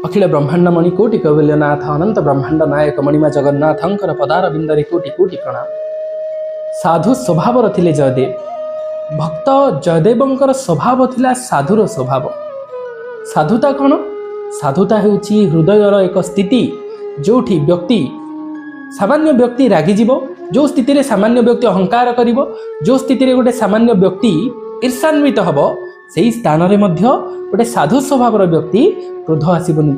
अखिल ब्रह्मांड मणि कोटि कैवल्यनाथ अनंत ब्रह्मांड नायक मणिमा जगन्नाथंकर पदार बिंदरे कोटि कोटि प्रणाम। साधु स्वभाव थिले जयदेव। भक्त जयदेवंकर स्वभाव थिला साधुर स्वभाव। साधुता कौन? साधुता हेउछि हृदयर एक स्थिति जोठी व्यक्ति सामान्य व्यक्ति रागिजीव, जो स्थिति रे सामान्य व्यक्ति अहंकार करिवो, जो स्थिति रे गोटे सामान्य व्यक्ति ईर्षान्वित हबो, सेही स्थान रे मध्य गोटे साधु स्वभाव व्यक्ति क्रोध आसबनी,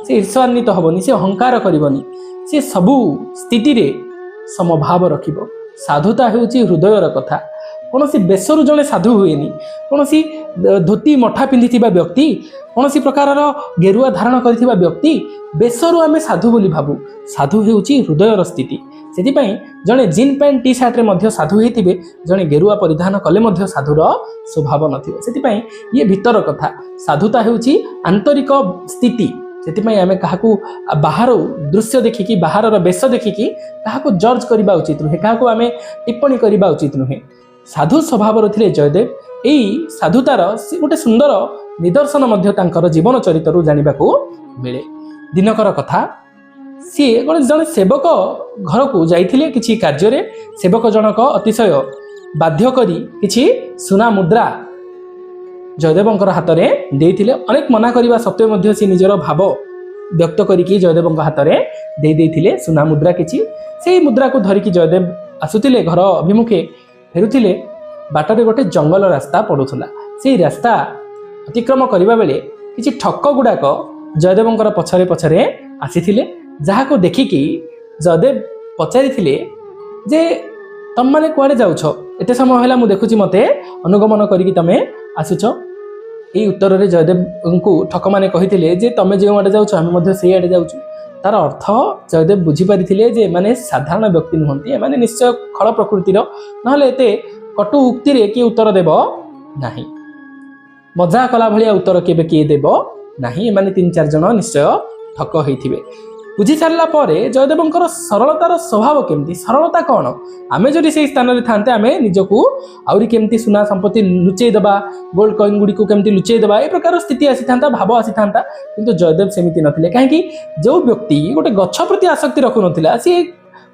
से ईर्षान्वित हबनी, से अहंकार करबनी, से सबू स्थिति रे समभाव रखिबो। साधुता हेउछि हृदयर कथा। कौन सी बेसरु जड़े साधु हुएनी। कौन सी धोती मठा पिंधि व्यक्ति, कौन सी प्रकार गेरुआ धारण कर व्यक्ति बेसरु आमे साधु बोली भाबू। साधु हेउछि हृदयर स्थिति। सेतिपई जड़े जीन पैंट टी सार्ट रे साधु होइथिबे, जड़े गेरुआ परिधान कले मध्य साधुर स्वभाव नथिबो। सेतिपई ये भीतर कथा। साधुता हेउछि आंतरिक स्थिति। सेतिपई आमे काहाकू बाहर दृश्य देखिकी, बाहर बेश देखिकी काहाकू जज करबा उचित नुहे, काहाकू आमे टिप्पणी करबा उचित नुहे। साधु स्वभाव थिले जयदेव। एई साधुतार गोटे सुंदर निदर्शन मध्य तांकर जीवन चरित्रु जानिबाकू मिले। दिनकर कथा, सी गोटे जने सेवक घर को जाइथिले किछि कार्य रे। सेवक जनक अतिशय बाध्य करी किछि सुना मुद्रा जयदेवंकर हाथ में देइथिले। अनेक मना करिबा सत्वे मध्य सी निजर भाव व्यक्त करिकी जयदेवंकर हाथ में देइ देइथिले सुना मुद्रा किछि। सेही मुद्रा को धरिकी जयदेव आसुतिले घर अभिमुखे फेरुथिले। बाटरे गोटे जंगल रास्ता पड़ुथला। से रास्ता अतिक्रम करबा बेले किछि ठक्क गुड़ाक जयदेवंकर पछरे पछरे आसीथिले, जाहाको देखिकी जयदेव पचारिथिले जे तम माने कुआडे जाउछ, एते समय होला मु देखुची मते अनुगमन करिकी तमे आसुछ। एई उत्तर रे जयदेव को ठक माने कहिथिले जे तमे जे आडे जाउछ हम मध्ये सेई आडे जाउछु। तार अर्थ जयदेव बुझी पारिथिले जे माने साधारण व्यक्ति नुहंती, माने निश्चय खळ प्रकृतिर, नहले एते कटु उक्ति रे कि उत्तर देव नाही। मजा कला भलिया उत्तर केबे किए देव नाही। माने 3-4 जन निश्चय ठक होइथिबे। बुझी सारला परे जयदेवंकर सरलतार स्वभाव केमती, सरलता कौन, आमे जदि से स्थान रे थांते आमे निजकू आउरी केमती सुना संपत्ति लुचेई दबा, गोल्ड कॉइन गुडी को केमती लुचेई दबा, ए प्रकार स्थिति आसी थांता, भाव आसी थांता। किंतु जयदेव सेमिति नथिले। काहेकि जो व्यक्ति गोटे गच्छ प्रति आसक्ति रखु नथिला, सी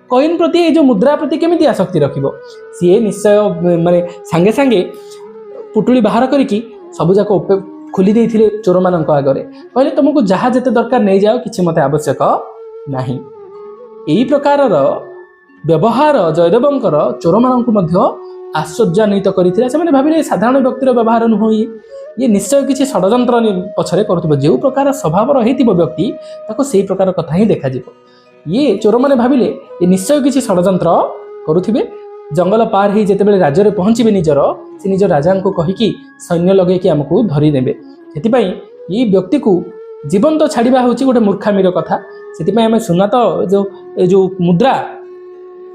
कॉइन प्रति, जो मुद्रा प्रति केमिति आसक्ति रखिबो। सी निश्चय माने सांगे सांगे पुटुली बाहर करिकी सबु जाको खोली देइथिले चोर मानक आगरे। कहले तुमको जहा जते दरकार नै जाओ, किछि मते आवश्यक नाही। एई प्रकारर व्यवहार जयदेवंकर चोर मानक मध्य आश्चर्यान्वित करिथिला। सेमाने भाबिले साधारण व्यक्तिर व्यवहार नुह, ये निश्चय किछि षडयंत्र पछरे करुथिबो। जो प्रकार स्वभाव रहिथिबो व्यक्ति ताको सेई प्रकार कथा ही देखा जिवो। ये चोर माने भाबिले ये निश्चय किछि षडयंत्र करुथिबे। जंगल पार ही जेतेबेले राज्य रे पहुंचिबे निजर, से निज राजा को कहिकी सैन्य लगेकी हमकू धरी नेबे। सेतिपई ये व्यक्ति को जीवन तो छाड़िबा होची गोटे मूर्खामीर कथा। सेतिपई आमे सुना तो जो मुद्रा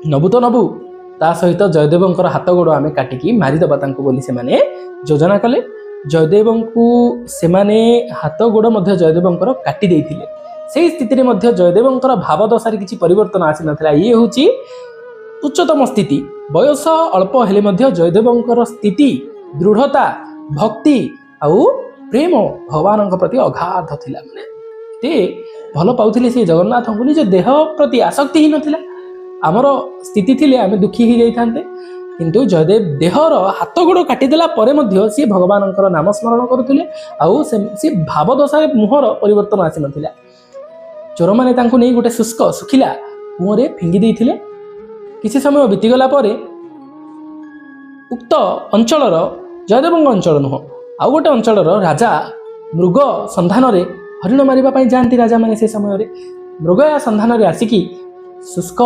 नबु तो नबु, ता सहित जयदेवंकर हाथ गोड़ आमे काटिकी मारिदबा तांको बोली सेमाने योजना कले। जयदेवंकु सेमाने हाथ गोड़ मध्य जयदेवंकर काटी देइथिले। सेही स्थिति रे मध्य जयदेवंकर भाव दशारे किछि परिवर्तन आसी नथिला। ये होची उच्चतम स्थिति। बयस अल्प हेले मध्य जयदेवंकर स्थिति, दृढ़ता, भक्ति आउ प्रेम भगवान प्रति अगाध थिला। माने ते भल पाउथिले से जगन्नाथ को, निज देह प्रति आसक्ति ही नथिला। आमर स्थिति थिले आमे दुखी ही जाई थांते, किंतु जयदेव देहर हाथ गोड़ काटी देला परे मध्य से भगवानंकर नाम स्मरण करुथिले। आउ से भाव दशारे मुहर परिवर्तन आसी नथिला। चोर माने तांको नै गोटे शुष्क सुखिला मुहरे फिंगी देइथिले। किछि समय बीतीगला परे उक्त अंचलर जयदेवंग अंचल नुह आउ गोटे अंचलर राजा मृग संधान रे हरिण मारिबा पई जानती। राजा माने से समय रे मृगया संधान रे आसिकी शुष्क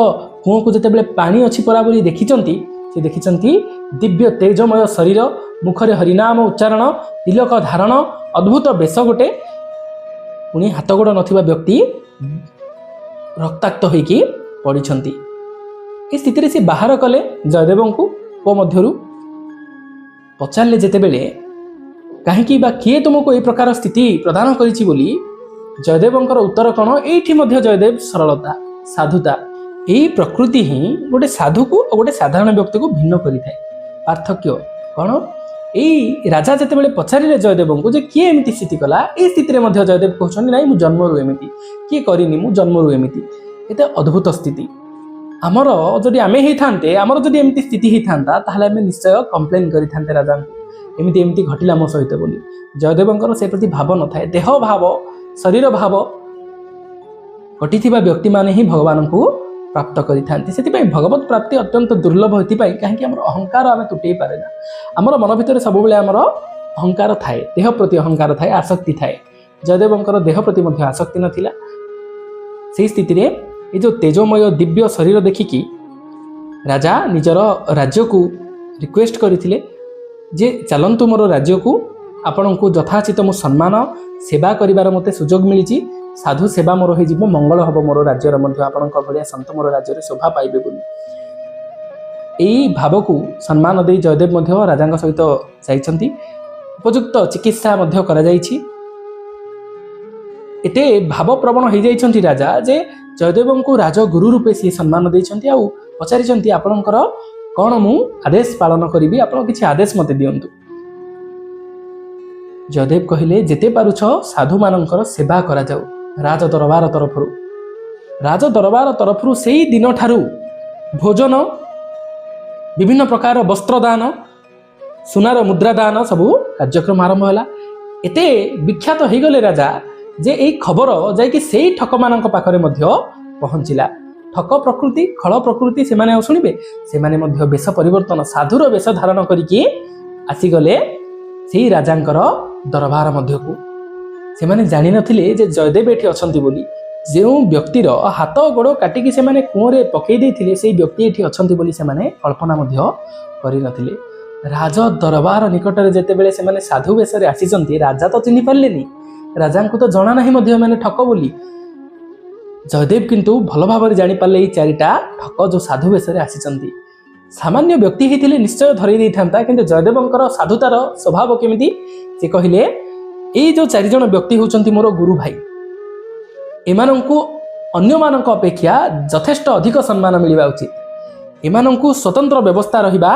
कुओं को जेतेबेले पानी अछि परा बोली देखिचंती, से देखिचंती दिव्य तेजमय शरीर, मुखरे हरिनाम उच्चारण, तिलक धारण, अद्भुत बेश गोटे, पुणी हाथ गोड़ नथिबा व्यक्ति रक्ताक्त होइकी पड़िछंती। ए स्थिति रे से बाहर कले जयदेवंकु को मध्यरु पचारले जेतेबेले काहेकि बा किए तुमको ए प्रकार स्थिति प्रदान करिछि बोली। जयदेवंकर उत्तर कौन, एठी मध्य जयदेव सरलता, साधुता, एही प्रकृति ही गोटे साधु को और गोटे साधारण व्यक्ति को भिन्न करिथाय। पार्थक्य कौन, ଏଇ ରାଜା ଯେତେବେଳେ ପଚାରିଲେ ଜୟଦେବଙ୍କୁ ଯେ କିଏ ଏମିତି ସ୍ଥିତି କଲା, ଏଇ ସ୍ଥିତିରେ ମଧ୍ୟ ଜୟଦେବ କହୁଛନ୍ତି ନାଇଁ ମୁଁ ଜନ୍ମରୁ ଏମିତି, କିଏ କରିନି, ମୁଁ ଜନ୍ମରୁ ଏମିତି। ଏତେ ଅଦ୍ଭୁତ ସ୍ଥିତି। ଆମର ଯଦି ଆମେ ହେଇଥାନ୍ତେ, ଆମର ଯଦି ଏମିତି ସ୍ଥିତି ହେଇଥାନ୍ତା ତାହେଲେ ଆମେ ନିଶ୍ଚୟ କମ୍ପ୍ଲେନ୍ କରିଥାନ୍ତେ ରାଜାଙ୍କୁ, ଏମିତି ଏମିତି ଘଟିଲା ମୋ ସହିତ ବୋଲି। ଜୟଦେବଙ୍କର ସେ ପ୍ରତି ଭାବ ନଥାଏ। ଦେହ ଭାବ, ଶରୀର ଭାବ ଘଟିଥିବା ବ୍ୟକ୍ତିମାନେ ହିଁ ଭଗବାନଙ୍କୁ ପ୍ରାପ୍ତ କରିଥାନ୍ତି। ସେଥିପାଇଁ ଭଗବତ ପ୍ରାପ୍ତି ଅତ୍ୟନ୍ତ ଦୁର୍ଲଭ ଏଥିପାଇଁ କାହିଁକି ଆମର ଅହଙ୍କାର ଆମେ ତୁଟେଇ ପାରେ ନା। ଆମର ମନ ଭିତରେ ସବୁବେଳେ ଆମର ଅହଙ୍କାର ଥାଏ, ଦେହ ପ୍ରତି ଅହଙ୍କାର ଥାଏ, ଆସକ୍ତି ଥାଏ। ଜୟଦେବଙ୍କର ଦେହ ପ୍ରତି ମଧ୍ୟ ଆସକ୍ତି ନଥିଲା। ସେଇ ସ୍ଥିତିରେ ଏ ଯେଉଁ ତେଜମୟ ଦିବ୍ୟ ଶରୀର ଦେଖିକି ରାଜା ନିଜର ରାଜ୍ୟକୁ ରିକ୍ୱେଷ୍ଟ କରିଥିଲେ ଯେ ଚାଲନ୍ତୁ ମୋର ରାଜ୍ୟକୁ, ଆପଣଙ୍କୁ ଯଥାଚିତ ମୁଁ ସମ୍ମାନ ସେବା କରିବାର ମୋତେ ସୁଯୋଗ ମିଳିଛି, ସାଧୁ ସେବା ମୋର ହୋଇଯିବ, ମଙ୍ଗଳ ହେବ ମୋର ରାଜ୍ୟର ମଧ୍ୟ, ଆପଣଙ୍କ ଭଳିଆ ସନ୍ତ ମୋର ରାଜ୍ୟରେ ଶୋଭା ପାଇବେ ବୋଲି। ଏହି ଭାବକୁ ସମ୍ମାନ ଦେଇ ଜୟଦେବ ମଧ୍ୟ ରାଜାଙ୍କ ସହିତ ଯାଇଛନ୍ତି। ଉପଯୁକ୍ତ ଚିକିତ୍ସା ମଧ୍ୟ କରାଯାଇଛି। ଏତେ ଭାବପ୍ରବଣ ହୋଇଯାଇଛନ୍ତି ରାଜା ଯେ ଜୟଦେବଙ୍କୁ ରାଜଗୁରୁ ରୂପେ ସିଏ ସମ୍ମାନ ଦେଇଛନ୍ତି, ଆଉ ପଚାରିଛନ୍ତି ଆପଣଙ୍କର କ'ଣ ମୁଁ ଆଦେଶ ପାଳନ କରିବି, ଆପଣ କିଛି ଆଦେଶ ମୋତେ ଦିଅନ୍ତୁ। ଜୟଦେବ କହିଲେ ଯେତେ ପାରୁଛ ସାଧୁମାନଙ୍କର ସେବା କରାଯାଉ ରାଜ ଦରବାର ତରଫରୁ। ରାଜ ଦରବାର ତରଫରୁ ସେଇ ଦିନଠାରୁ ଭୋଜନ, ବିଭିନ୍ନ ପ୍ରକାର ବସ୍ତ୍ରଦାନ, ସୁନାର ମୁଦ୍ରା ଦାନ ସବୁ କାର୍ଯ୍ୟକ୍ରମ ଆରମ୍ଭ ହେଲା। ଏତେ ବିଖ୍ୟାତ ହୋଇଗଲେ ରାଜା ଯେ ଏଇ ଖବର ଯାଇକି ସେଇ ଠକମାନଙ୍କ ପାଖରେ ମଧ୍ୟ ପହଞ୍ଚିଲା। ଠକ ପ୍ରକୃତି, ଖଳ ପ୍ରକୃତି ସେମାନେ ଆଉ ଶୁଣିବେ, ସେମାନେ ମଧ୍ୟ ବେଶ ପରିବର୍ତ୍ତନ, ସାଧୁର ବେଶ ଧାରଣ କରିକି ଆସିଗଲେ ସେଇ ରାଜାଙ୍କର ଦରବାର ମଧ୍ୟକୁ। ସେମାନେ ଜାଣିନଥିଲେ ଯେ ଜୟଦେବ ଏଠି ଅଛନ୍ତି ବୋଲି। ଯେଉଁ ବ୍ୟକ୍ତିର ହାତ ଗୋଡ଼ କାଟିକି ସେମାନେ କୂଅରେ ପକାଇ ଦେଇଥିଲେ ସେଇ ବ୍ୟକ୍ତି ଏଠି ଅଛନ୍ତି ବୋଲି ସେମାନେ କଳ୍ପନା ମଧ୍ୟ କରିନଥିଲେ। ରାଜ ଦରବାର ନିକଟରେ ଯେତେବେଳେ ସେମାନେ ସାଧୁ ବେଶରେ ଆସିଛନ୍ତି, ରାଜା ତ ଚିହ୍ନି ପାରିଲେନି, ରାଜାଙ୍କୁ ତ ଜଣା ନାହିଁ ମଧ୍ୟ ଏମାନେ ଠକ ବୋଲି। ଜୟଦେବ କିନ୍ତୁ ଭଲ ଭାବରେ ଜାଣିପାରିଲେ ଏଇ ଚାରିଟା ଠକ ଯେଉଁ ସାଧୁ ବେଶରେ ଆସିଛନ୍ତି। ସାମାନ୍ୟ ବ୍ୟକ୍ତି ହେଇଥିଲେ ନିଶ୍ଚୟ ଧରେଇ ଦେଇଥାନ୍ତା, କିନ୍ତୁ ଜୟଦେବଙ୍କର ସାଧୁତାର ସ୍ୱଭାବ କେମିତି, ସେ କହିଲେ ଏଇ ଯେଉଁ ଚାରିଜଣ ବ୍ୟକ୍ତି ହେଉଛନ୍ତି ମୋର ଗୁରୁ ଭାଇ, ଏମାନଙ୍କୁ ଅନ୍ୟମାନଙ୍କ ଅପେକ୍ଷା ଯଥେଷ୍ଟ ଅଧିକ ସମ୍ମାନ ମିଳିବା ଉଚିତ, ଏମାନଙ୍କୁ ସ୍ୱତନ୍ତ୍ର ବ୍ୟବସ୍ଥା ରହିବା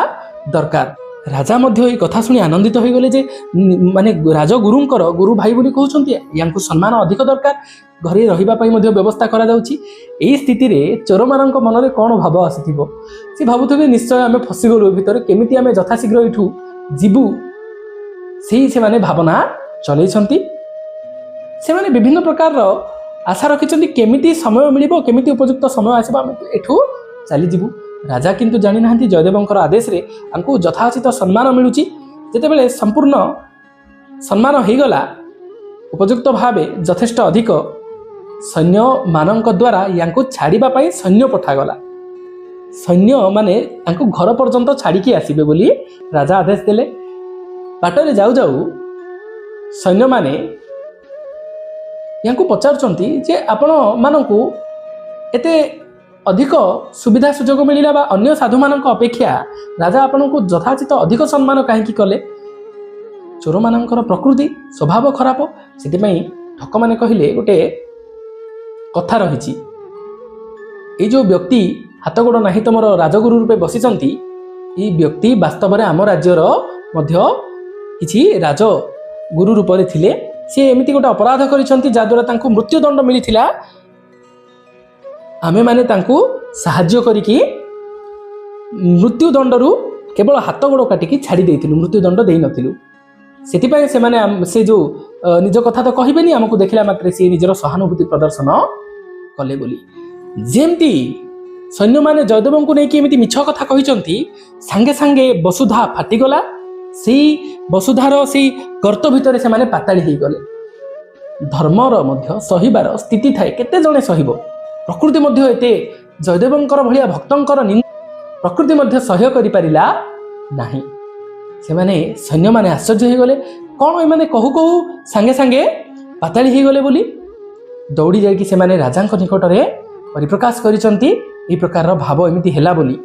ଦରକାର। ରାଜା ମଧ୍ୟ ଏଇ କଥା ଶୁଣି ଆନନ୍ଦିତ ହୋଇଗଲେ ଯେ ମାନେ ରାଜଗୁରୁଙ୍କର ଗୁରୁ ଭାଇ ବୋଲି କହୁଛନ୍ତି, ୟାଙ୍କୁ ସମ୍ମାନ ଅଧିକ ଦରକାର, ଘରେ ରହିବା ପାଇଁ ମଧ୍ୟ ବ୍ୟବସ୍ଥା କରାଯାଉଛି। ଏହି ସ୍ଥିତିରେ ଚୋରମାନଙ୍କ ମନରେ କ'ଣ ଭାବ ଆସିଥିବ, ସେ ଭାବୁଥିବେ ନିଶ୍ଚୟ ଆମେ ଫସିଗଲୁ ଭିତରେ, କେମିତି ଆମେ ଯଥାଶୀଘ୍ର ଏଠୁ ଯିବୁ, ସେଇ ସେମାନେ ଭାବନା ଚଲେଇଛନ୍ତି। ସେମାନେ ବିଭିନ୍ନ ପ୍ରକାରର ଆଶା ରଖିଛନ୍ତି କେମିତି ସମୟ ମିଳିବ, କେମିତି ଉପଯୁକ୍ତ ସମୟ ଆସିବ, ଆମେ ଏଠୁ ଚାଲିଯିବୁ। ରାଜା କିନ୍ତୁ ଜାଣିନାହାନ୍ତି ଜୟଦେବଙ୍କର ଆଦେଶରେ ତାଙ୍କୁ ଯଥାଚିତ ସମ୍ମାନ ମିଳୁଛି। ଯେତେବେଳେ ସମ୍ପୂର୍ଣ୍ଣ ସମ୍ମାନ ହୋଇଗଲା, ଉପଯୁକ୍ତ ଭାବେ ଯଥେଷ୍ଟ ଅଧିକ ସୈନ୍ୟମାନଙ୍କ ଦ୍ୱାରା ୟାଙ୍କୁ ଛାଡ଼ିବା ପାଇଁ ସୈନ୍ୟ ପଠାଗଲା। ସୈନ୍ୟମାନେ ତାଙ୍କୁ ଘର ପର୍ଯ୍ୟନ୍ତ ଛାଡ଼ିକି ଆସିବେ ବୋଲି ରାଜା ଆଦେଶ ଦେଲେ। ବାଟରେ ଯାଉ ଯାଉ ସୈନ୍ୟମାନେ ୟାଙ୍କୁ ପଚାରୁଛନ୍ତି ଯେ ଆପଣମାନଙ୍କୁ ଏତେ ଅଧିକ ସୁବିଧା ସୁଯୋଗ ମିଳିଲା ବା ଅନ୍ୟ ସାଧୁମାନଙ୍କ ଅପେକ୍ଷା ରାଜା ଆପଣଙ୍କୁ ଯଥାଚିତ ଅଧିକ ସମ୍ମାନ କାହିଁକି କଲେ? ଚୋରମାନଙ୍କର ପ୍ରକୃତି ସ୍ୱଭାବ ଖରାପ, ସେଥିପାଇଁ ଠକମାନେ କହିଲେ ଗୋଟେ କଥା ରହିଛି, ଏଇ ଯେଉଁ ବ୍ୟକ୍ତି ହାତ ଗୋଡ଼ ନାହିଁ ତମର ରାଜଗୁରୁ ରୂପେ ବସିଛନ୍ତି, ଏଇ ବ୍ୟକ୍ତି ବାସ୍ତବରେ ଆମ ରାଜ୍ୟର ମଧ୍ୟ କିଛି ରାଜଗୁରୁ ରୂପରେ ଥିଲେ। ସେ ଏମିତି ଗୋଟେ ଅପରାଧ କରିଛନ୍ତି ଯାହାଦ୍ୱାରା ତାଙ୍କୁ ମୃତ୍ୟୁଦଣ୍ଡ ମିଳିଥିଲା। ଆମେମାନେ ତାଙ୍କୁ ସାହାଯ୍ୟ କରିକି ମୃତ୍ୟୁଦଣ୍ଡରୁ କେବଳ ହାତ ଗୋଡ଼ କାଟିକି ଛାଡ଼ି ଦେଇଥିଲୁ, ମୃତ୍ୟୁଦଣ୍ଡ ଦେଇନଥିଲୁ। ସେଥିପାଇଁ ସେମାନେ ସେ ଯେଉଁ ନିଜ କଥା ତ କହିବେନି, ଆମକୁ ଦେଖିଲା ମାତ୍ରେ ସିଏ ନିଜର ସହାନୁଭୂତି ପ୍ରଦର୍ଶନ କଲେ ବୋଲି। ଯେମିତି ସୈନ୍ୟମାନେ ଜୟଦେବଙ୍କୁ ନେଇକି ଏମିତି ମିଛ କଥା କହିଛନ୍ତି, ସାଙ୍ଗେ ସାଙ୍ଗେ ବସୁଧା ଫାଟିଗଲା। ସେଇ ବସୁଧାର ସେଇ ଗର୍ତ୍ତ ଭିତରେ ସେମାନେ ପାତାଳି ହେଇଗଲେ। ଧର୍ମର ମଧ୍ୟ ସହିବାର ସ୍ଥିତି ଥାଏ, କେତେ ଜଣେ ସହିବ? ପ୍ରକୃତି ମଧ୍ୟ ଏତେ ଜୟଦେବଙ୍କର ଭଳିଆ ଭକ୍ତଙ୍କର ପ୍ରକୃତି ମଧ୍ୟ ସହ୍ୟ କରିପାରିଲା ନାହିଁ। ସେମାନେ ସୈନ୍ୟମାନେ ଆଶ୍ଚର୍ଯ୍ୟ ହୋଇଗଲେ, କ'ଣ ଏମାନେ କହୁ କହୁ ସାଙ୍ଗେ ସାଙ୍ଗେ ପାତାଳି ହେଇଗଲେ ବୋଲି। ଦୌଡ଼ି ଯାଇକି ସେମାନେ ରାଜାଙ୍କ ନିକଟରେ ପରିପ୍ରକାଶ କରିଛନ୍ତି ଏହି ପ୍ରକାରର ଭାବ ଏମିତି ହେଲା ବୋଲି।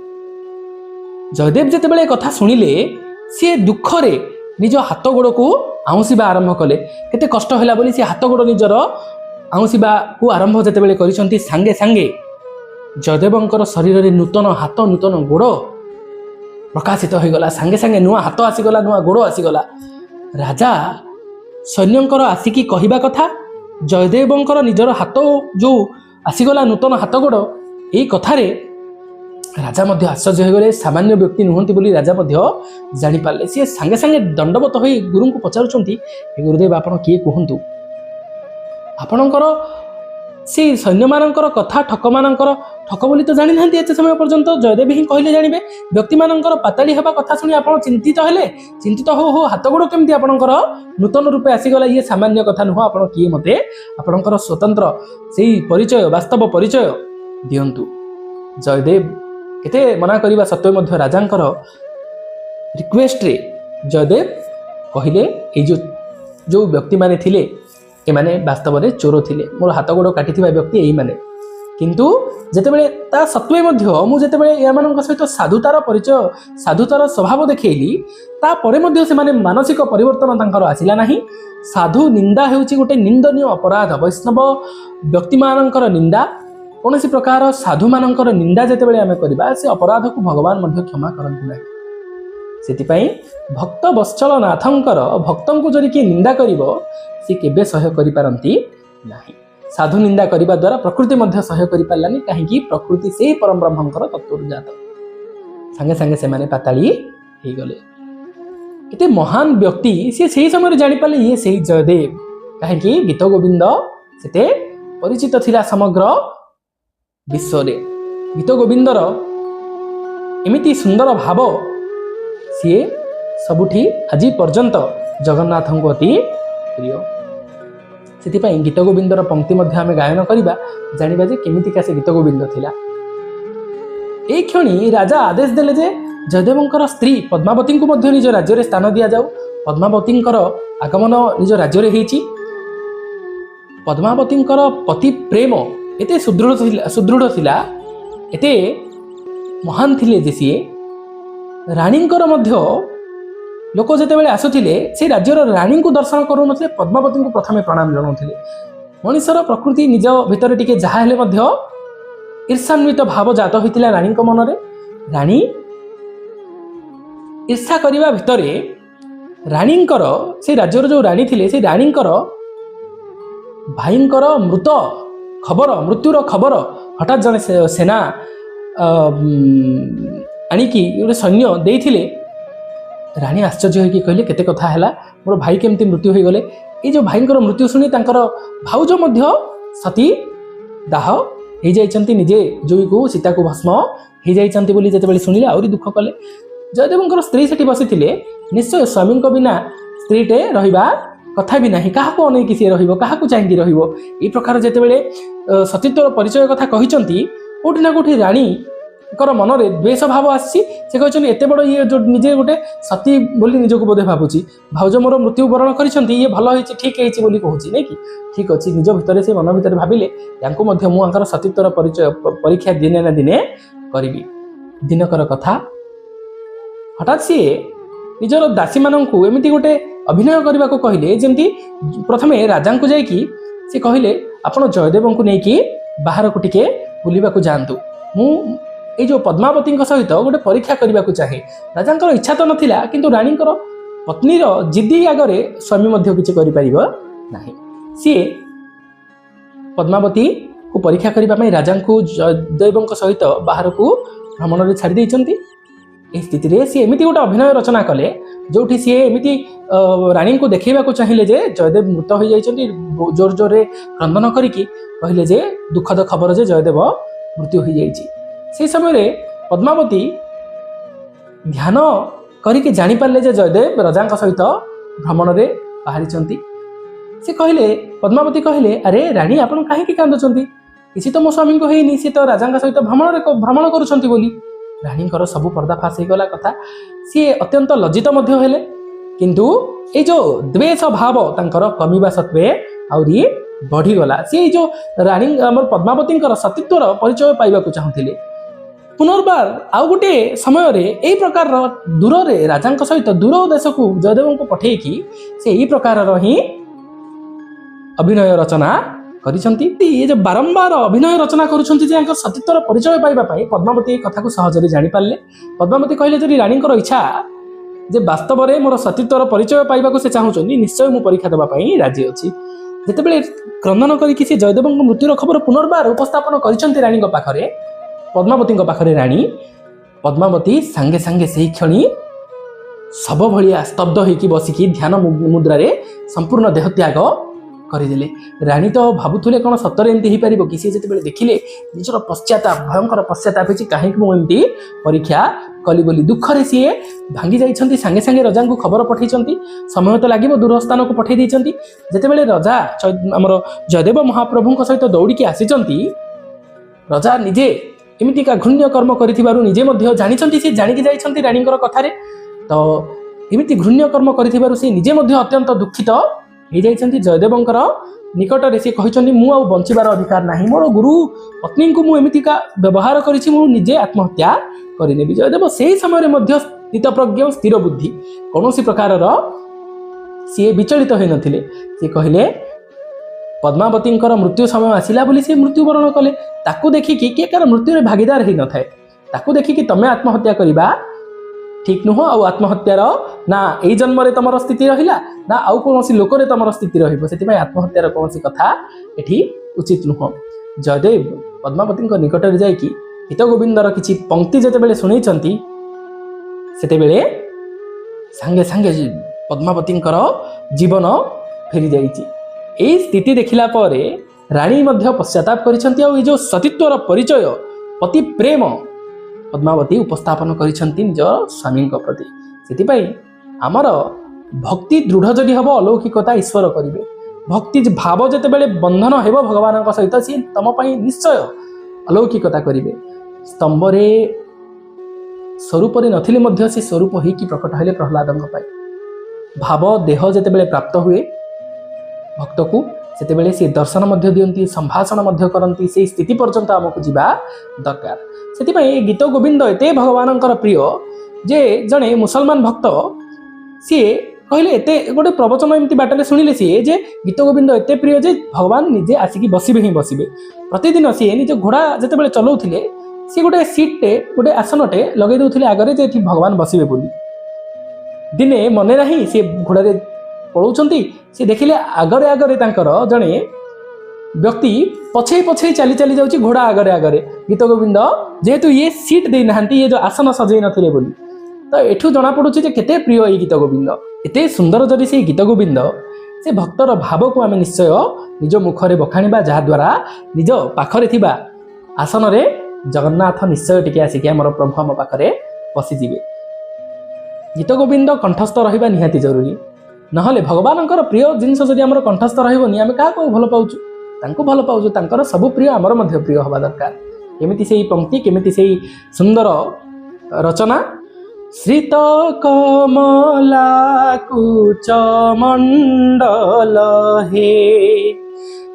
ଜୟଦେବ ଯେତେବେଳେ କଥା ଶୁଣିଲେ, ସିଏ ଦୁଃଖରେ ନିଜ ହାତ ଗୋଡ଼କୁ ଆଉଁସିବା ଆରମ୍ଭ କଲେ। କେତେ କଷ୍ଟ ହେଲା ବୋଲି ସେ ହାତ ଗୋଡ଼ ନିଜର ଆଉଁସିବାକୁ ଆରମ୍ଭ ଯେତେବେଳେ କରିଛନ୍ତି, ସାଙ୍ଗେ ସାଙ୍ଗେ ଜୟଦେବଙ୍କର ଶରୀରରେ ନୂତନ ହାତ, ନୂତନ ଗୋଡ଼ ପ୍ରକାଶିତ ହୋଇଗଲା। ସାଙ୍ଗେ ସାଙ୍ଗେ ନୂଆ ହାତ ଆସିଗଲା, ନୂଆ ଗୋଡ଼ ଆସିଗଲା। ରାଜା ସୈନ୍ୟଙ୍କର ଆସିକି କହିବା କଥା, ଜୟଦେବଙ୍କର ନିଜର ହାତ ଯେଉଁ ଆସିଗଲା ନୂତନ ହାତ ଗୋଡ଼, ଏଇ କଥାରେ ରାଜା ମଧ୍ୟ ଆଶ୍ଚର୍ଯ୍ୟ ହୋଇଗଲେ। ସାମାନ୍ୟ ବ୍ୟକ୍ତି ନୁହନ୍ତି ବୋଲି ରାଜା ମଧ୍ୟ ଜାଣିପାରିଲେ। ସିଏ ସାଙ୍ଗେ ସାଙ୍ଗେ ଦଣ୍ଡବତ ହୋଇ ଗୁରୁଙ୍କୁ ପଚାରୁଛନ୍ତି, ହେ ଗୁରୁଦେବ ଆପଣ କିଏ କୁହନ୍ତୁ? ଆପଣଙ୍କର ସେଇ ସୈନ୍ୟମାନଙ୍କର କଥା ଠକ ବୋଲି ତ ଜାଣିନାହାନ୍ତି ଏତେ ସମୟ ପର୍ଯ୍ୟନ୍ତ। ଜୟଦେବ ହିଁ କହିଲେ ଜାଣିବେ। ବ୍ୟକ୍ତିମାନଙ୍କର ପାତାଳି ହେବା କଥା ଶୁଣି ଆପଣ ଚିନ୍ତିତ ହେଲେ। ଚିନ୍ତିତ ହଉ ହଉ ହାତ ଗୋଡ଼ କେମିତି ଆପଣଙ୍କର ନୂତନ ରୂପେ ଆସିଗଲା, ଇଏ ସାମାନ୍ୟ କଥା ନୁହଁ। ଆପଣ କିଏ ମୋତେ ଆପଣଙ୍କର ସ୍ୱତନ୍ତ୍ର ସେଇ ପରିଚୟ, ବାସ୍ତବ ପରିଚୟ ଦିଅନ୍ତୁ। ଜୟଦେବ କେତେ ମନା କରିବା ସତ୍ତ୍ୱେ ମଧ୍ୟ ରାଜାଙ୍କର ରିକ୍ୱେଷ୍ଟରେ ଜୟଦେବ କହିଲେ, ଏଇ ଯେଉଁ ବ୍ୟକ୍ତିମାନେ ଥିଲେ ଏମାନେ ବାସ୍ତବରେ ଚୋର ଥିଲେ। ମୋର ହାତ ଗୋଡ଼ କାଟିଥିବା ବ୍ୟକ୍ତି ଏଇମାନେ। କିନ୍ତୁ ଯେତେବେଳେ ତା ସତ୍ତ୍ୱେ ମଧ୍ୟ ମୁଁ ଯେତେବେଳେ ଏମାନଙ୍କ ସହିତ ସାଧୁତାର ପରିଚୟ, ସାଧୁତାର ସ୍ୱଭାବ ଦେଖେଇଲି, ତାପରେ ମଧ୍ୟ ସେମାନେ ମାନସିକ ପରିବର୍ତ୍ତନ ତାଙ୍କର ଆସିଲା ନାହିଁ। ସାଧୁ ନିନ୍ଦା ହେଉଛି ଗୋଟେ ନିନ୍ଦନୀୟ ଅପରାଧ। ବୈଷ୍ଣବ ବ୍ୟକ୍ତିମାନଙ୍କର ନିନ୍ଦା, କୌଣସି ପ୍ରକାର ସାଧୁମାନଙ୍କର ନିନ୍ଦା ଯେତେବେଳେ ଆମେ କରିବା, ସେ ଅପରାଧକୁ ଭଗବାନ ମଧ୍ୟ କ୍ଷମା କରନ୍ତି ନାହିଁ। ସେଥିପାଇଁ ଭକ୍ତ ବତ୍ସଳ ନାଥଙ୍କର ଭକ୍ତଙ୍କୁ ଯଦି କିଏ ନିନ୍ଦା କରିବ, ସେ କେବେ ସହ୍ୟ କରିପାରନ୍ତି ନାହିଁ। ସାଧୁ ନିନ୍ଦା କରିବା ଦ୍ୱାରା ପ୍ରକୃତି ମଧ୍ୟ ସହ୍ୟ କରିପାରିଲାନି। କାହିଁକି? ପ୍ରକୃତି ସେଇ ପରମ ବ୍ରହ୍ମଙ୍କର ତତ୍ତ୍ୱରୁ ଜାତ। ସାଙ୍ଗେ ସାଙ୍ଗେ ସେମାନେ ପାତାଳି ହେଇଗଲେ। ଏତେ ମହାନ ବ୍ୟକ୍ତି ସିଏ ସେଇ ସମୟରେ ଜାଣିପାରିଲେ ଇଏ ସେଇ ଜୟଦେବ। କାହିଁକି? ଗୀତ ଗୋବିନ୍ଦ ସେତେ ପରିଚିତ ଥିଲା ସମଗ୍ର ବିଶ୍ୱରେ। ଗୀତ ଗୋବିନ୍ଦର ଏମିତି ସୁନ୍ଦର ଭାବ ସିଏ ସବୁଠି ଆଜି ପର୍ଯ୍ୟନ୍ତ ଜଗନ୍ନାଥଙ୍କୁ ଅତି ପ୍ରିୟ। ସେଥିପାଇଁ ଗୀତ ଗୋବିନ୍ଦର ପଙ୍କ୍ତି ମଧ୍ୟ ଆମେ ଗାୟନ କରିବା, ଜାଣିବା ଯେ କେମିତିକା ସେ ଗୀତ ଗୋବିନ୍ଦ ଥିଲା। এই କ୍ଷଣି ରାଜା ଆଦେଶ ଦେଲେ ଯେ ଜୟଦେବଙ୍କର ସ୍ତ୍ରୀ ପଦ୍ମାବତୀଙ୍କୁ ମଧ୍ୟ ନିଜ ରାଜ୍ୟରେ ସ୍ଥାନ ଦିଆଯାଉ। ପଦ୍ମାବତୀଙ୍କର ଆଗମନ ନିଜ ରାଜ୍ୟରେ ହେଇଛି। ପଦ୍ମାବତୀଙ୍କର ପତି ପ୍ରେମ ଏତେ ସୁଦୃଢ଼ ଥିଲା, ଏତେ ମହାନ ଥିଲେ ଯେ ସିଏ ରାଣୀଙ୍କର ମଧ୍ୟ ଲୋକ ଯେତେବେଳେ ଆସୁଥିଲେ ସେ ରାଜ୍ୟର ରାଣୀଙ୍କୁ ଦର୍ଶନ କରୁନଥିଲେ, ପଦ୍ମାବତୀଙ୍କୁ ପ୍ରଥମେ ପ୍ରଣାମ ଜଣାଉଥିଲେ। ମଣିଷର ପ୍ରକୃତି ନିଜ ଭିତରେ ଟିକେ ଯାହା ହେଲେ ମଧ୍ୟ ଈର୍ଷାନ୍ୱିତ ଭାବ ଜାତ ହୋଇଥିଲା ରାଣୀଙ୍କ ମନରେ। ରାଣୀ ଈର୍ଷା କରିବା ଭିତରେ ରାଣୀଙ୍କର, ସେ ରାଜ୍ୟର ଯେଉଁ ରାଣୀ ଥିଲେ, ସେ ରାଣୀଙ୍କର ଭାଇଙ୍କର ମୃତ୍ୟୁର ଖବର ହଠାତ୍ ଜଣେ ସେନା ଆଣିକି ଗୋଟେ ସୈନ୍ୟ ଦେଇଥିଲେ। ରାଣୀ ଆଶ୍ଚର୍ଯ୍ୟ ହୋଇକି କହିଲେ, କେତେ କଥା ହେଲା, ମୋର ଭାଇ କେମିତି ମୃତ୍ୟୁ ହୋଇଗଲେ? ଏଇ ଯେଉଁ ଭାଇଙ୍କର ମୃତ୍ୟୁ ଶୁଣି ତାଙ୍କର ଭାଉଜ ମଧ୍ୟ ସତୀ ଦାହ ହେଇଯାଇଛନ୍ତି, ନିଜେ ଜୁଇକୁ ସୀତାକୁ ଭସ୍ମ ହେଇଯାଇଛନ୍ତି ବୋଲି ଯେତେବେଳେ ଶୁଣିଲେ ଆହୁରି ଦୁଃଖ କଲେ। ଜୟଦେବଙ୍କର ସ୍ତ୍ରୀ ସେଠି ବସିଥିଲେ। ନିଶ୍ଚୟ ସ୍ୱାମୀଙ୍କ ବିନା ସ୍ତ୍ରୀଟେ ରହିବା କଥା ବି ନାହିଁ। କାହାକୁ ଅନେଇକି ସିଏ ରହିବ, କାହାକୁ ଚାହିଁକି ରହିବ? ଏଇ ପ୍ରକାର ଯେତେବେଳେ ସତୀତ୍ୱର ପରିଚୟ କଥା କହିଛନ୍ତି, କେଉଁଠି ନା କେଉଁଠି ରାଣୀଙ୍କର ମନରେ ଦ୍ୱେଷ ଭାବ ଆସିଛି। ସେ କହିଛନ୍ତି, ଏତେ ବଡ଼ ଇଏ ନିଜେ ଗୋଟେ ସତୀ ବୋଲି ନିଜକୁ ବୋଧେ ଭାବୁଛି, ଭାଉଜ ମୋର ମୃତ୍ୟୁ ବରଣ କରିଛନ୍ତି, ଇଏ ଭଲ ହେଇଛି, ଠିକ୍ ହେଇଛି ବୋଲି କହୁଛି, ନାଇଁ କି? ଠିକ୍ ଅଛି। ନିଜ ଭିତରେ ସେ ମନ ଭିତରେ ଭାବିଲେ, ୟାଙ୍କୁ ମଧ୍ୟ ମୁଁ ଆଙ୍କର ସତୀତ୍ୱର ପରୀକ୍ଷା ଦିନେ ନା ଦିନେ କରିବି। ଦିନକର କଥା, ହଠାତ୍ ସିଏ ନିଜର ଦାସୀମାନଙ୍କୁ ଏମିତି ଗୋଟେ ଅଭିନୟ କରିବାକୁ କହିଲେ, ଯେମିତି ପ୍ରଥମେ ରାଜାଙ୍କୁ ଯାଇକି ସେ କହିଲେ, ଆପଣ ଜୟଦେବଙ୍କୁ ନେଇକି ବାହାରକୁ ଟିକେ ବୁଲିବାକୁ ଯାଆନ୍ତୁ, ମୁଁ ଏଇ ଯେଉଁ ପଦ୍ମାବତୀଙ୍କ ସହିତ ଗୋଟେ ପରୀକ୍ଷା କରିବାକୁ ଚାହେଁ। ରାଜାଙ୍କର ଇଚ୍ଛା ତ ନଥିଲା, କିନ୍ତୁ ରାଣୀଙ୍କର ପତ୍ନୀର ଜିଦି ଆଗରେ ସ୍ୱାମୀ ମଧ୍ୟ କିଛି କରିପାରିବ ନାହିଁ। ସିଏ ପଦ୍ମାବତୀକୁ ପରୀକ୍ଷା କରିବା ପାଇଁ ରାଜାଙ୍କୁ ଜୟଦେବଙ୍କ ସହିତ ବାହାରକୁ ଭ୍ରମଣରେ ଛାଡ଼ି ଦେଇଛନ୍ତି। ଏହି ସ୍ଥିତିରେ ସିଏ ଏମିତି ଗୋଟେ ଅଭିନୟ ରଚନା କଲେ, ଯେଉଁଠି ସିଏ ଏମିତି ରାଣୀଙ୍କୁ ଦେଖେଇବାକୁ ଚାହିଁଲେ ଯେ ଜୟଦେବ ମୃତ ହୋଇଯାଇଛନ୍ତି। ଜୋର ଜୋରରେ କ୍ରନ୍ଦନ କରିକି କହିଲେ ଯେ ଦୁଃଖଦ ଖବର ଯେ ଜୟଦେବ ମୃତ୍ୟୁ ହୋଇଯାଇଛି। ସେହି ସମୟରେ ପଦ୍ମାବତୀ ଧ୍ୟାନ କରିକି ଜାଣିପାରିଲେ ଯେ ଜୟଦେବ ରାଜାଙ୍କ ସହିତ ଭ୍ରମଣରେ ବାହାରିଛନ୍ତି। ସେ କହିଲେ, ପଦ୍ମାବତୀ କହିଲେ, ଆରେ ରାଣୀ ଆପଣ କାହିଁକି କାନ୍ଦୁଛନ୍ତି? କିଛି ତ ମୋ ସ୍ୱାମୀଙ୍କୁ ହେଇନି, ସେ ତ ରାଜାଙ୍କ ସହିତ ଭ୍ରମଣ କରୁଛନ୍ତି ବୋଲି। ରାଣୀଙ୍କର ସବୁ ପର୍ଦ୍ଦାଫାଶ ହେଇଗଲା କଥା। ସିଏ ଅତ୍ୟନ୍ତ ଲଜ୍ଜିତ ମଧ୍ୟ ହେଲେ। କିନ୍ତୁ ଏଇ ଯେଉଁ ଦ୍ୱେଷ ଭାବ ତାଙ୍କର କମିବା ସତ୍ତ୍ୱେ ଆହୁରି ବଢ଼ିଗଲା। ସିଏ ଏଇ ଯେଉଁ ରାଣୀ ଆମର ପଦ୍ମାବତୀଙ୍କର ସତୀତ୍ୱର ପରିଚୟ ପାଇବାକୁ ଚାହୁଁଥିଲେ। ପୁନର୍ବାର ଆଉ ଗୋଟିଏ ସମୟରେ ଏଇ ପ୍ରକାରର ଦୂରରେ ରାଜାଙ୍କ ସହିତ ଦୂର ଦେଶକୁ ଜୟଦେବଙ୍କୁ ପଠେଇକି ସେ ଏଇ ପ୍ରକାରର ହିଁ ଅଭିନୟ ରଚନା କରିଛନ୍ତି। ये जो बारंबार अभिनय रचना करुछन्ति जे आंकर सतीत्वर परिचय पाइबा पाई पद्मावती कथा को सहजरे जानि पारले। पद्मावती कहले जदि रानीकर इच्छा जे वास्तव में मोर सतीत्वर परिचय पाइबा को से चाहुछन्ति निश्चय मु परीक्षा देबा पाई राजी अछि। जेतेबेले क्रंदन करिकि से जयदेवଙ୍କ मृत्युर खबर पुनर्बार उपस्थापन करिसन्ति रानीଙ୍କ पाखरे पद्मावतीଙ୍କ पाखरे रानी पद्मावती सांगे सांगे सेही क्षणी सब भलिया स्तब्ध होइकि बसिकि ध्यान मुद्रा रे संपूर्ण देहत्याग करदेले। रानी तो भावुले कौन सतरे एमती हो पार कि सी जो देखिले निजर पश्चाताप भयंकर पश्चाताप होती कहीं मुझे परीक्षा कली बोली दुखरे सी भांगी जाइछन्ति सांगे सांगे रजा को खबर पठे समय तो लगे दूर स्थान को पठे जितेबाला रजा आमर जयदेव महाप्रभु सहित दौड़िकी आसीचंती रजा निजे एमतीका घृण्य कर्म करिथिबारु निजे मध्य जानिछन्ति से जानिकी जाइछन्ति रानीकर कथारे तो एमती घृण्य कर्म करिथिबारु से निजे मध्य अत्यंत दुखित हो जाइछन्ति। जयदेवंकर निकट से कहते मु आउ बंचिबार अधिकार नाही मोर गुरु पत्नी को मुझेका व्यवहार करिछि मु निजे आत्महत्या करिनेबि। जयदेव से समय मध्य स्थितप्रज्ञ स्थिर बुद्धि कौन प्रकार सी विचलित हो नथिले। सी कहले पद्मावती मृत्यु समय आसिला बोली से मृत्युवरण कले ताकू देखिकी किए कार मृत्यु रे भागीदार हो न थाए ताकू देखिकी तमे आत्महत्या करिबा ठीक नुह आ आत्महत्यार ना यही जन्म रे तमर स्थिति रहिला ना आउ कौन लोक तमर स्थिति रहिबो से आत्महत्यार कौन कथा एठी उचित नुह। जयदेव पद्मावती निकट में जाइकी गीत गोविंदर किछि पंक्ति जेतेबेले सुनैछन्ति सेतेबेले सांगे सांगे पद्मावती जीवन फेरी जाइछि। एई स्थिति देखिला परे रानी मध्य पश्चाताप करिसन्ति आ जो सतीत्वर परिचय पति प्रेम पद्मावती उपस्थापन करिसन्ति निज स्वामी प्रति। सेतिपई आमर भक्ति दृढ़ जदि हम अलौकिकता ईश्वर करिवे भक्ति भाव जेतेबेले बंधन हेबो भगवान सहित सी तम पई निश्चय अलौकिकता करिवे। स्तंभरे स्वरूप नथिले मध्य से स्वरूप होइकी प्रकट हेले प्रहलादଙ୍କ पाई भाव देह जेतेबेले प्राप्त हुए भक्त को सेतेबेले से दर्शन मध्य दियंती संभाषण मध्य करंती से स्थिति पर्यंत आमको जीवा दरकार। सेतिपई गीत गोविंद एते भगवानंकर प्रिय जे जने मुसलमान भक्त सी कहले एते गोटे प्रवचन एमती बाटले शुणिले सी जे गीत गोविंद एते प्रिय जे भगवान निजे आसिकी बसिबे ही बसिबे। प्रतिदिन सी निज घोड़ा जेतेबेले चलाउथिले सी गोटे सीटे गोटे आसनटे लगे दउथिले आगरे जे एठी भगवान बसिबे बोली। दिने मने नाही सी घोड़ा रे पळौछन्ती सी देखिले आगरे आगरे तांकर जणे व्यक्ति पछे पछे चली चली जाउची घोड़ा आगरे आगरे गीत गोविंद जेहेतु ये सीट दे नाहंती ये जो आसन सजै नथिले बोली तो एठू जना पड़ुची जे केते प्रिय ए गीत गोविंद एते सुंदर जदि से गीत गोविंद से भक्तर भाव को आमे निश्चय निज मुखरे बखाणीबा जहा द्वारा निज पाखरे थिबा आसन रे जगन्नाथ निश्चय टिके आसिके हमर प्रभु हम पाखरे बसी जिवे। गीत गोविंद कंठस्थ रहिबा निहाती जरूरी नहले भगवानंकर प्रिय जिनस जदि हमर कंठस्थ रहइबोनी आमे का को भल पाउछु तांको भल पाउछु तांकर सब प्रिय हमर मध्य प्रिय हवा दरकार। केमिति सेही पंक्ति केमिति सेही सुंदर रचना श्रित कमला कुच मंडल हे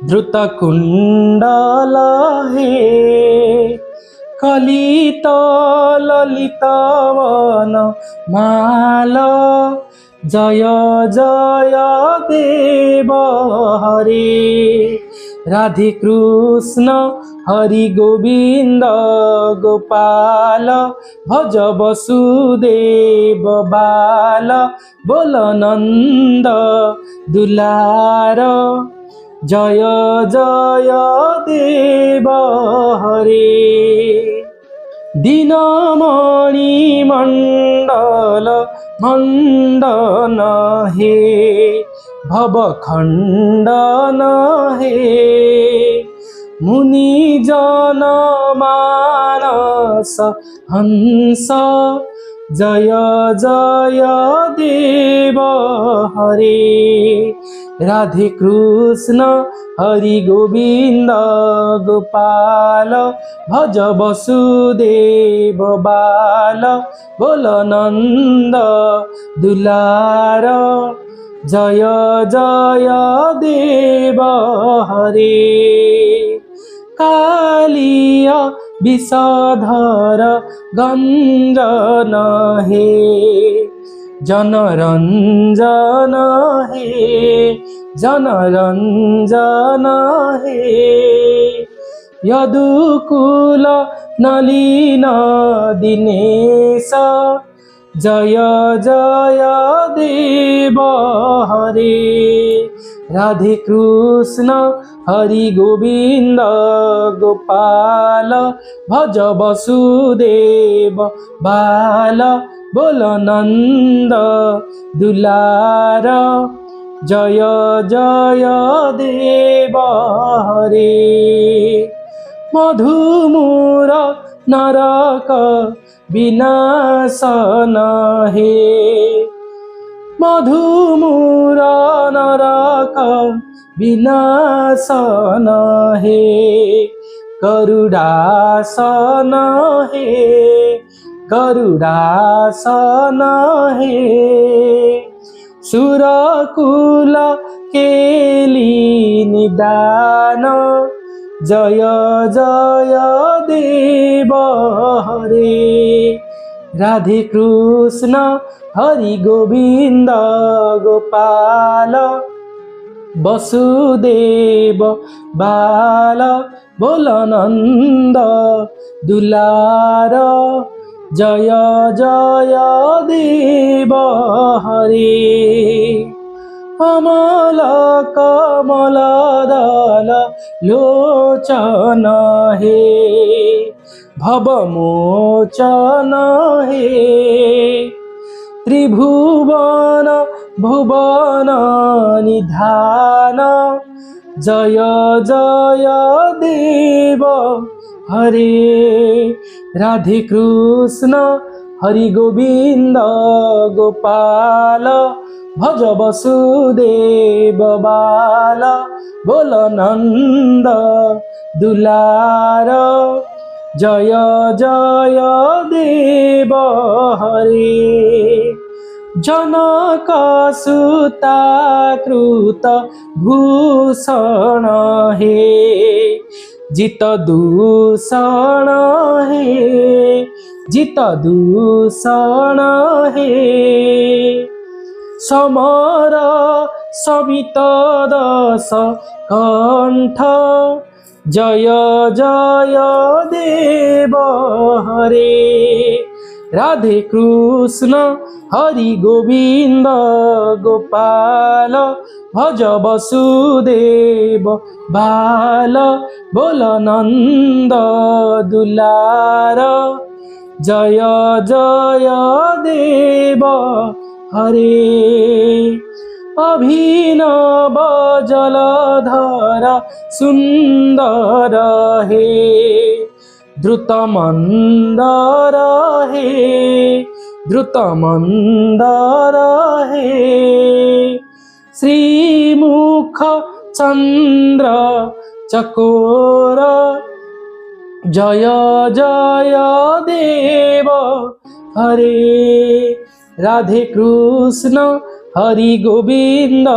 द्रुत कुंडल हे कलित ललित वन माल जय जय देव हरे राधे कृष्ण हरि गोविंद गोपाल भज वसुदेव बाल बोल नंद दुलार जय जय देव हरे दीनमणि मंडल मंडन हे भव खंडन हे मुनि जन मानस हंस जय जय देव हरे राधे कृष्ण हरि गोविंद गोपाल भज वसुदेव बाल बोल नंद दुलार जय जय देव हरे कालिय विषधर गंजन हे जनरञ्जन हे जनरञ्जन हे यदुकुल नलिन दिनेश जय जय देव हरे राधे कृष्ण हरि गोविंद गोपाल भज वसुदेव बाल बोल नंद दुलार जय जय देव हरे मधुमूर नरक विनाशन हे मधुमूर नरक विनाशन हे गरुडासन हे गरुडासन हे सुरकुल केली निदान जय जय देव हरे राधे कृष्ण हरि गोविंद गोपाल वसुदेव बाल बोल नंद दुलार जय जय देव हरे कमल कमल दल लोचन हे भवमोचन हे त्रिभुवन भुवन निधान जय जय देव हरे राधे कृष्ण हरि गोविंद गोपाल भज वसुदेव बाल बोल नंद दुलार जय जय देव हरे जनक सुता कृत भूषण हे जित दूषण हे जित दूषण हे समर समित दश कंठ जय जय देव हरे राधे कृष्ण हरि गोविंद गोपाल भज वसुदेव बाल बोल नंद दुलार जय जय देव हरे अभिनव जलधर सुंदर हे द्रुत मंदर हे द्रुत मंदर हे श्रीमुख चंद्र चकोर जय जय देव हरे राधे कृष्ण हरि गोविंद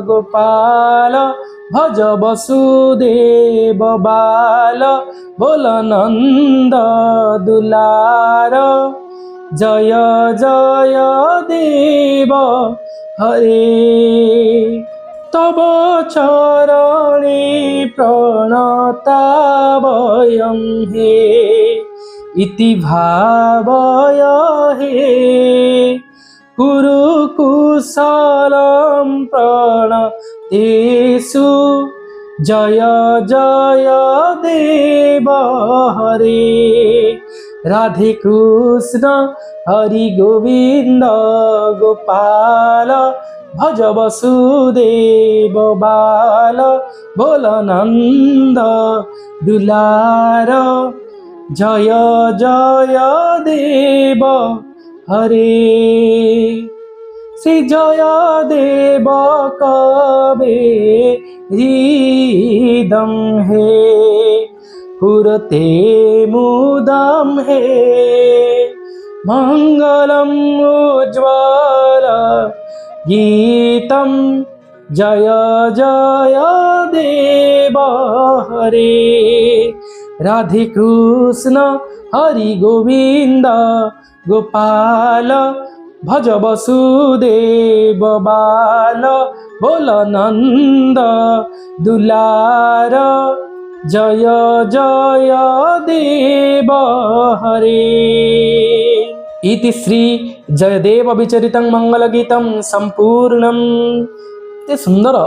गोपाल भज वसुदेव बाल बोल नंद दुलार जय जय देव हरे तब चरणे प्रणतावयं हे इति भावय हे कुरु कुशलं प्रणतेषु जय जय देव हरे राधे कृष्ण हरि गोविंद गोपाल भज वसुदेव बाल बोल नंद दुलार जय जय देव हरे श्री जय देव कवे हृदम हे कुरते मुदम हे मंगलम उज्ज्वल गीतम जय जय देव हरे राधे कृष्ण हरि गोविंद गोपाल भज वसुदेव बाल बोल नंद दुलार जय जय देव हरे। इति श्री जयदेव विचरितं मंगल गीतम संपूर्णम। ते सुंदर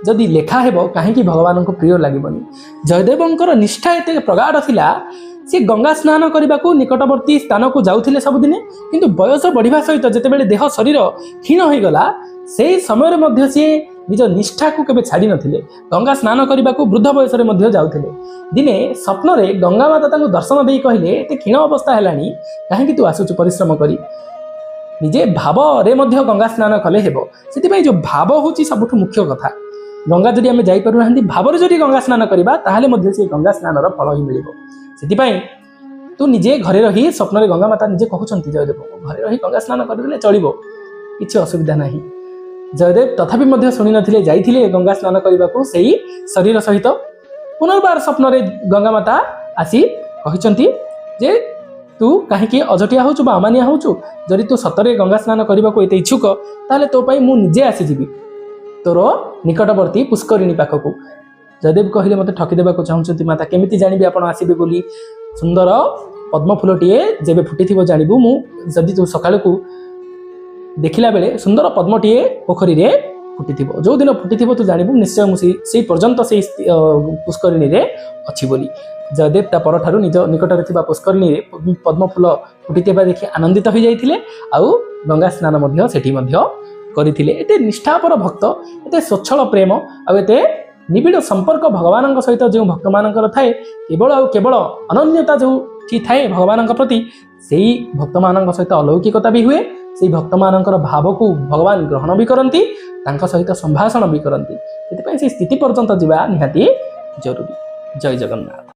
जदि लेखा हेबो कहीं भगवान को प्रिय लगेनि। जयदेवंकर निष्ठा एते प्रगाढ़ थिला, सी गंगा स्नान करने को निकटवर्ती स्थान को जाऊे सबुदिने, किंतु बयस बढ़िया सहित जितेबाला देह शरीर क्षीण हो गला से समय मध्य सी निज निष्ठा को केबे छाड़ी नथिले। गंगा स्नान करने को वृद्ध बयस में जाऊे। दिने स्वप्न रे गंगा माता दर्शन दे कहले एते क्षीण अवस्था हेलानी, कहीं तू आसुचु परिश्रम करी निजे भाव रे मध्य गंगा स्नान कले हेबो। सेति जो भाव होची सबुठ मुख्य कथा। गंगा जदि आमे जाई पारु नांदी भावर जदि गंगा स्नान करबा ताहाले मध्य से गंगा स्नानर फल ही मिलिबो। सेति तू निजे घरे रही स्वप्न रे गंगा माता निजे कहउछंती जयदेव घरे रही गंगा स्नान करदेले चलिबो, किछि असुविधा नाही। जयदेव तथापि मध्य शुणी नथिले, जाइथिले गंगा स्नान करबाकू सेही शरीर सहित। पुनर्बार स्वप्न रे गंगा माता आसी कहिसंती जे तू कहीं अजटिया होचु बा अमानिया होचु, जदि तू सतरे गंगा स्नान करबाकू एते इच्छुक ताहले तो पई मु निजे आसी जिबी तोर निकटवर्ती पुष्करिणी पाखकू। जयदेव कहले मते ठकी देबाकू चाहुचंती माता, केमिति जानिबी आपण आसीबे बोली। सुंदर पद्म फूलटीए जेबे फुटिथिबो जानिबू मु, जदि तू सकाळकू देखिला बेले सुंदर पद्मटीए पोखरी रे फुटिथिबो, जो दिन फुटिथिबो तू जानिबू निश्चय मु सेई पर्यंत सेई पुष्करिणी रे अछि बोली। जयदेव ता परठारु निज निकटरे थिबा पुष्करिणी रे पद्म फूल फुटिथिबा देखि आनंदित हो जाइथिले, आउ गंगा स्नान मध्य सेठी मध्य करथिले। एते निष्ठापर भक्त, एते स्वच्छल प्रेम आ एते निबिड़ संपर्क भगवान सहित जो भक्त मानकर थाए, केवल आ केवल अनन्यता जो थाए भगवान प्रति, से भक्त मान सहित अलौकिकता भी हुए। से भक्त मानकर भाव को भगवान ग्रहण भी करती, सहित संभाषण भी करती। से स्थिति पर्यंत जावा निहाती जरूरी। जय जगन्नाथ।